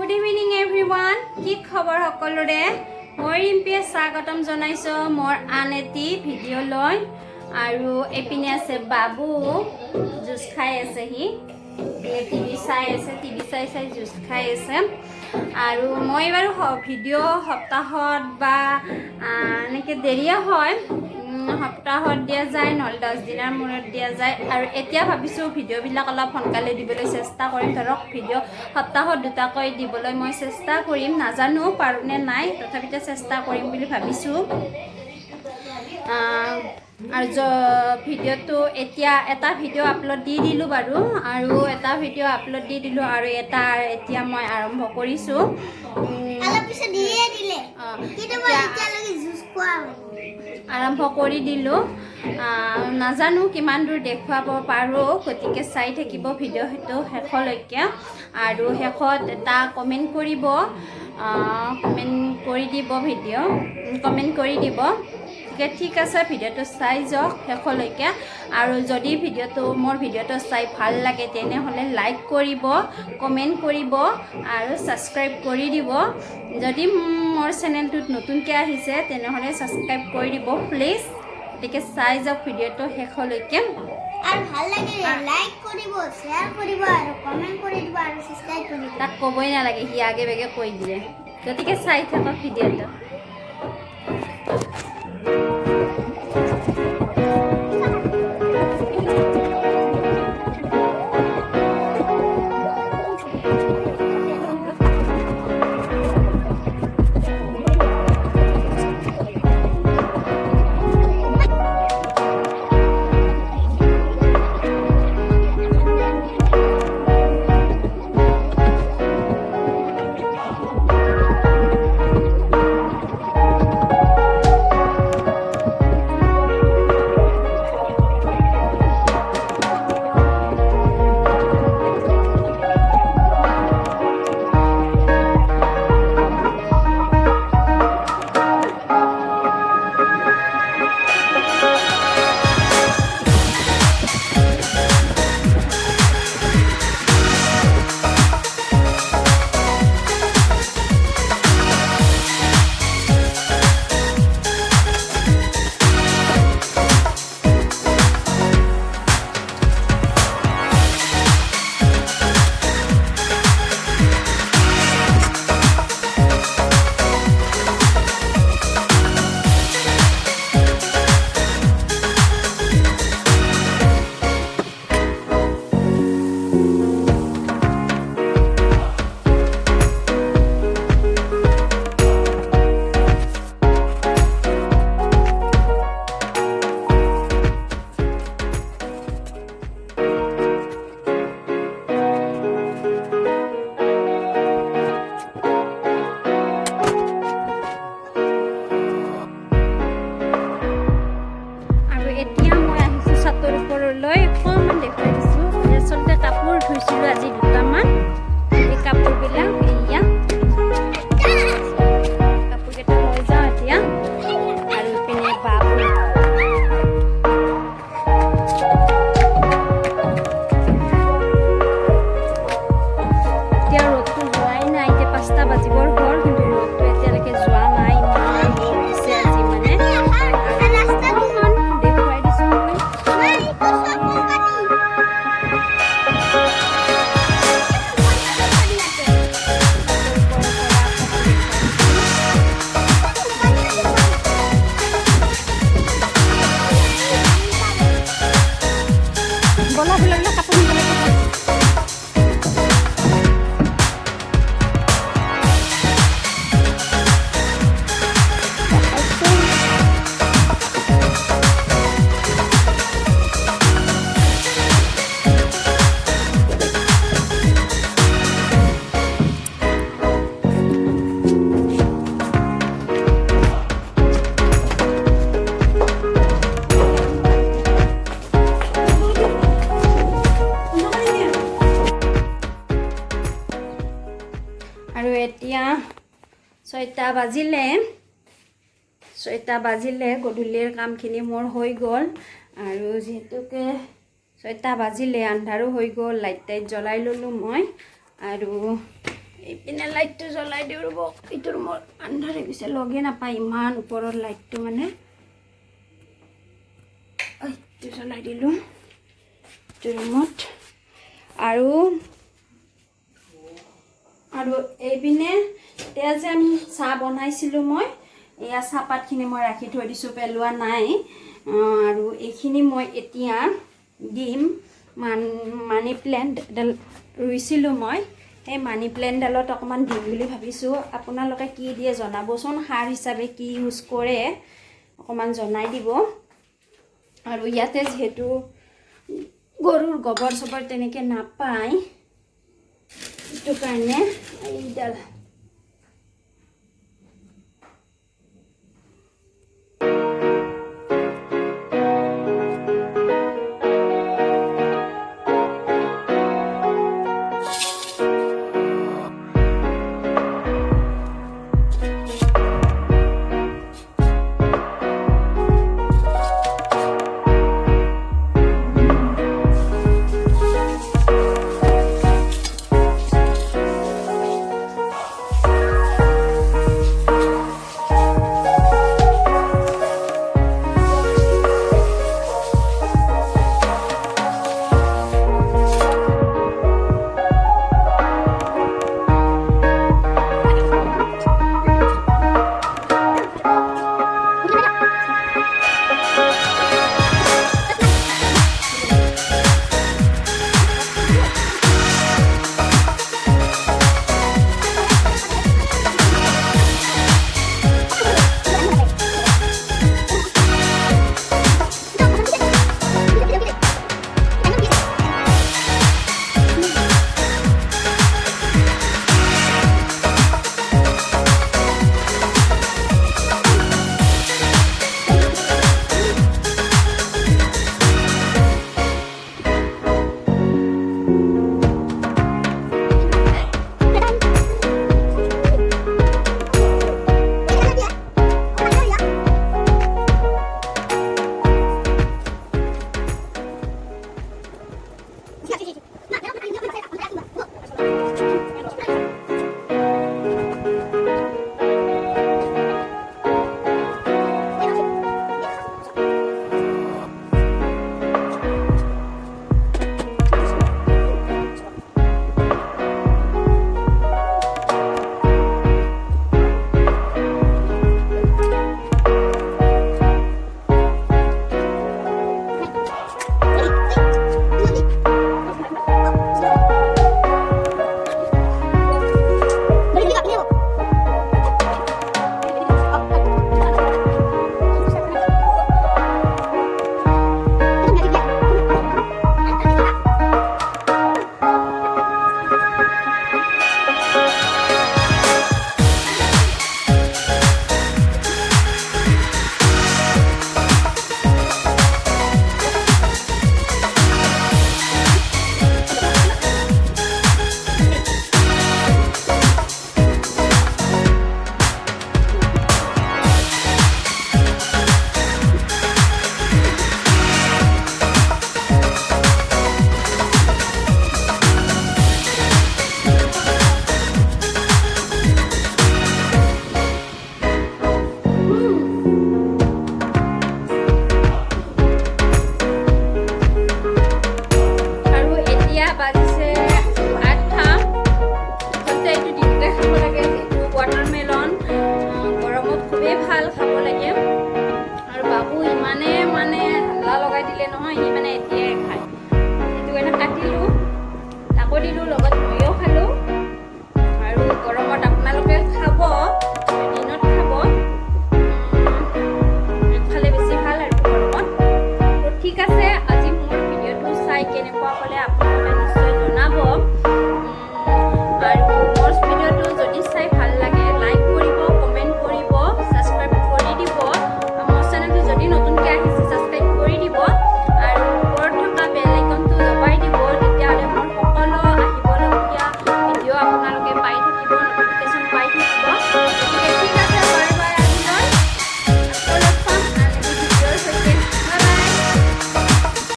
Good evening everyone. কি খবৰ সকলোৰে? মই ৰিম্পিয়ে স্বাগতম জনাইছো মোৰ আন এটি ভিডিঅ' লৈ আৰু এপিনে আছে বাবু জুচ খাই আছে হি টিভি চাই জুচ খাই আছে আৰু মই বাৰু ভিডিঅ' সপ্তাহত বা এনেকৈ দেৰিয়ে হয় সপ্তাহত দিয়া যায় নহ'লে 10 দিনৰ মূৰত দিয়া যায় আৰু এতিয়া ভাবিছোঁ ভিডিঅ'বিলাক অলপ সোনকালে দিবলৈ চেষ্টা কৰিম ধৰক ভিডিঅ' সপ্তাহত দুটাকৈ দিবলৈ মই চেষ্টা কৰিম নাজানো পাৰোঁনে নাই তথাপিতো চেষ্টা কৰিম বুলি ভাবিছোঁ আৰু ভিডিঅ'টো এতিয়া এটা ভিডিঅ' আপলোড দি দিলোঁ বাৰু আৰু এটা ভিডিঅ' আপলোড দি দিলোঁ আৰু এটা এতিয়া মই আৰম্ভ কৰিছোঁ আৰম্ভ কৰি দিলোঁ নাজানো কিমান দূৰ দেখুৱাব পাৰোঁ গতিকে চাই থাকিব ভিডিঅ'টো শেষলৈকে আৰু শেষত এটা কমেণ্ট কৰিব কমেণ্ট কৰি দিব ঠিক আছে ভিডিঅ'টো চাই যাওক শেষলৈকে আৰু যদি মোৰ ভিডিঅ'টো চাই ভাল লাগে তেনেহ'লে লাইক কৰিব কমেণ্ট কৰিব আৰু ছাবস্ক্ৰাইব কৰি দিব যদি মোৰ চেনেলটোত নতুনকৈ আহিছে তেনেহ'লে ছাবস্ক্ৰাইব কৰি দিব প্লিজ গতিকে চাই যাওক ভিডিঅ'টো শেষলৈকে আৰু ভাল লাগে লাইক কৰিব শ্বেয়াৰ কৰিব আৰু কমেণ্ট কৰি দিব আৰু ছাবস্ক্ৰাইব কৰি দিব তাক ক'বই নালাগে সি আগে বেগে কৈ দিয়ে গতিকে চাই থাকক ভিডিঅ'টো আজি দুটামান এই কাপোৰবিলাক এয়া কাপোৰকেইটা লৈ যাওঁ এতিয়া আৰু ইপিনে বাবু এতিয়া ৰ'দটো যোৱাই নাই এতিয়া 5টা বাজিবৰ হ'ল কিন্তু ৰ'দটো এতিয়ালৈকে যোৱা নাই ইমান ৰ'দ দিছে আজি মানে ৰাস্তাখন দেখুৱাই দিছোঁ মই আৰু এতিয়া 6টা বাজিলে গধূলিৰ কামখিনি মোৰ হৈ গ'ল আৰু যিহেতুকে 6টা বাজিলে আন্ধাৰো হৈ গ'ল লাইট জ্বলাই ল'লোঁ মই আৰু এইপিনে লাইটটো জ্বলাই দিওঁ ৰ'ব এইটো ৰুমৰ আন্ধাৰ হৈ গৈছে লগে নাপায় ইমান ওপৰৰ লাইটটো মানে এইটো জ্বলাই দিলোঁ এইটো ৰুমত আৰু এইপিনে এতিয়া যে আমি চাহ বনাইছিলোঁ মই এয়া চাহপাতখিনি মই ৰাখি থৈ দিছোঁ পেলোৱা নাই আৰু এইখিনি মই এতিয়া দিম মানি প্লেণ্ট এডাল ৰুইছিলোঁ মই সেই মানি প্লেণ্টডালত অকণমান দিম বুলি ভাবিছোঁ আপোনালোকে কি দিয়ে জনাবচোন সাৰ হিচাপে কি ইউজ কৰে অকণমান জনাই দিব আৰু ইয়াতে যিহেতু গৰুৰ গোবৰ চবৰ তেনেকৈ নাপায় সেইটো কাৰণে এইডাল কেনেকুৱা ক'লে আপোনালোকে নিশ্চয় জনাব।